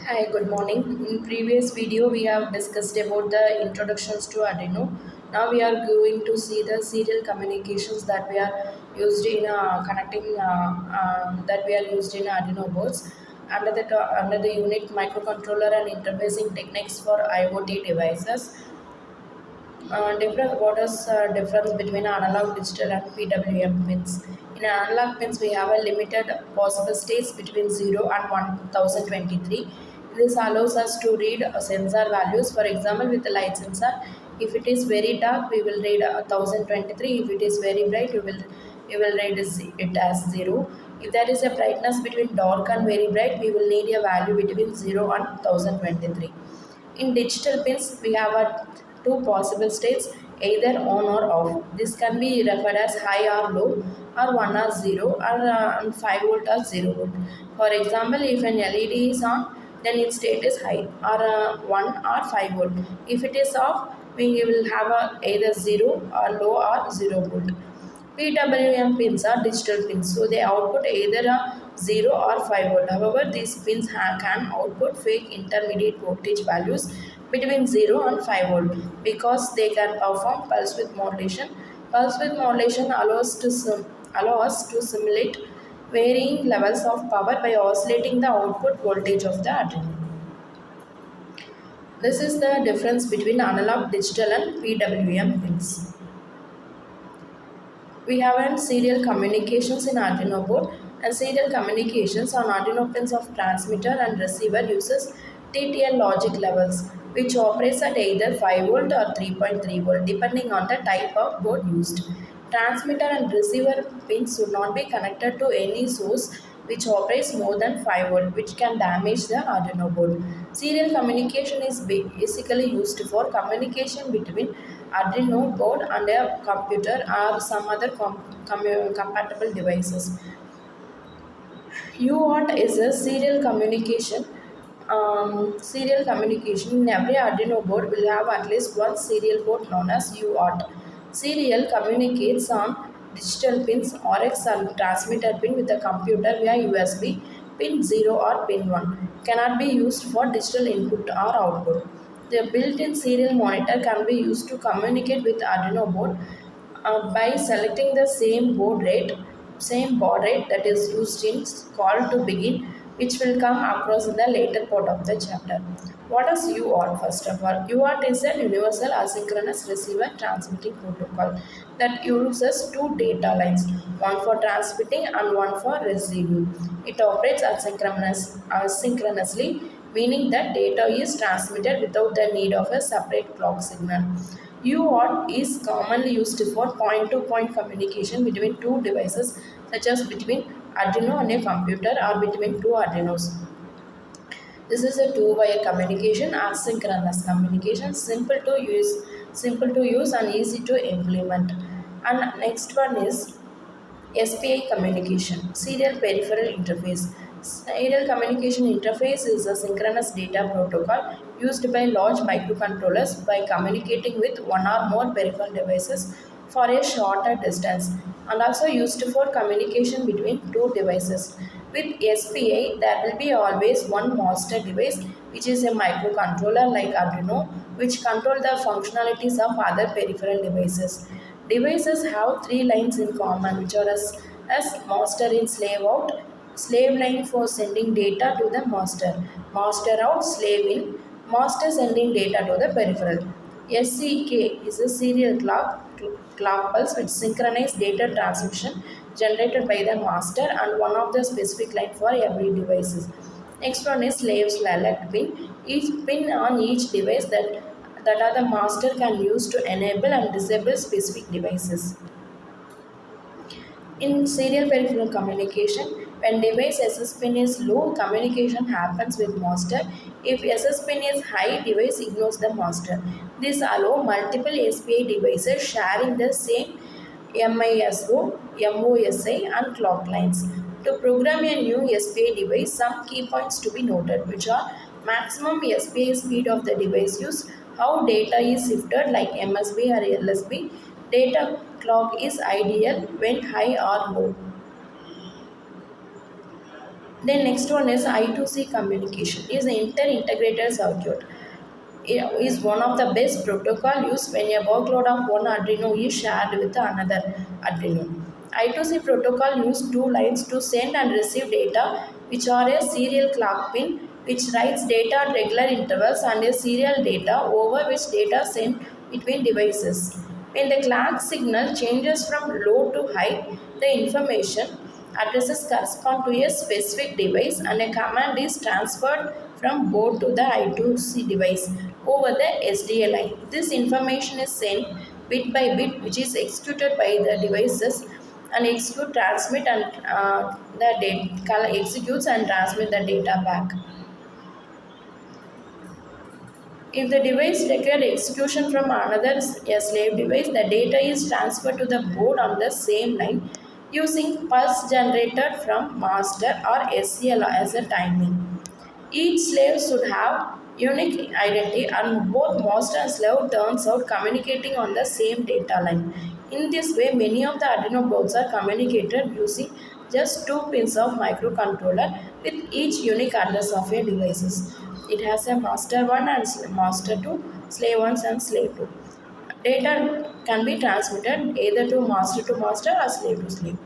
Hi, good morning. In previous video, we have discussed about the introductions to Arduino. Now we are going to see the serial communications that we are used in connecting that we are used in Arduino boards under the unit microcontroller and interfacing techniques for IoT devices. What is difference between analog, digital, and PWM pins? In analog pins, we have a limited possible states between 0 and 1023. This allows us to read sensor values. For example, with the light sensor, if it is very dark, we will read 1023. If it is very bright, you will read it as 0. If there is a brightness between dark and very bright, we will need a value between 0 and 1023. In digital pins, we have two possible states, either on or off. This can be referred as high or low, or 1 or 0, or 5 volt or 0 volt. For example, if an LED is on, then its state is high, or 1 or 5 volt. If it is off, we will have either 0 or low or 0 volt. PWM pins are digital pins, so they output either a 0 or 5 volt. However, these pins can output fake intermediate voltage values between 0 and 5 volt because they can perform pulse width modulation. Pulse width modulation allow us to simulate varying levels of power by oscillating the output voltage of the Arduino. This is the difference between analog, digital, and PWM pins. We have serial communications in Arduino board, and serial communications on Arduino pins of transmitter and receiver uses TTL logic levels, which operates at either 5 volt or 3.3 volt depending on the type of board used. Transmitter and receiver pins should not be connected to any source which operates more than 5 volt, which can damage the Arduino board. Serial communication is basically used for communication between Arduino board and a computer or some other compatible devices. UART is a serial communication. Serial communication in every Arduino board will have at least one serial port known as UART. Serial communicates on digital pins RX and transmitter pin with the computer via USB. Pin 0 or pin 1 cannot be used for digital input or output. The built-in serial monitor can be used to communicate with Arduino board by selecting the same baud rate that is used in call to begin, which will come across in the later part of the chapter. What is UART? First of all, UART is a universal asynchronous receiver transmitting protocol that uses two data lines, one for transmitting and one for receiving. It operates asynchronously, meaning that data is transmitted without the need of a separate clock signal. UART is commonly used for point-to-point communication between two devices, such as between Arduino and a computer or between two Arduinos. This is a two-wire communication, asynchronous communication, simple to use and easy to implement. And next one is SPI communication, serial peripheral interface. Serial communication interface is a synchronous data protocol used by large microcontrollers by communicating with one or more peripheral devices for a shorter distance, and also used for communication between two devices. With SPI, there will be always one master device, which is a microcontroller like Arduino, which control the functionalities of other peripheral devices. Devices have three lines in common, which are as master in slave out, slave line for sending data to the master out, slave in, master sending data to the peripheral. SCK is a serial clock pulse which synchronizes data transmission generated by the master and one of the specific line for every device. Next one is slave select pin. Each pin on each device that are the master can use to enable and disable specific devices. In serial peripheral communication, when device SS pin is low, communication happens with master. If SS pin is high, device ignores the master. This allows multiple SPI devices sharing the same MISO, MOSI and clock lines. To program a new SPI device, some key points to be noted, which are maximum SPI speed of the device used, how data is shifted like MSB or LSB, data clock is ideal when high or low. Then next one is I2C communication is an inter-integrated circuit. It is one of the best protocol used when a workload of one Arduino is shared with another Arduino. I2C protocol uses two lines to send and receive data, which are a serial clock pin which writes data at regular intervals and a serial data over which data sent between devices. When the clock signal changes from low to high, the information addresses correspond to a specific device and a command is transferred from board to the I2C device over the SDA line. This information is sent bit by bit, which is executed by the devices and execute, transmit and the data executes and transmit the data back. If the device requires execution from another a slave device, the data is transferred to the board on the same line using pulse generated from master or SCL as a timing. Each slave should have unique identity and both master and slave turns out communicating on the same data line. In this way, many of the Arduino boards are communicated using just two pins of microcontroller with each unique address of a devices. It has a master 1 and master 2, slave 1 and slave 2. Data can be transmitted either to master or slave to slave.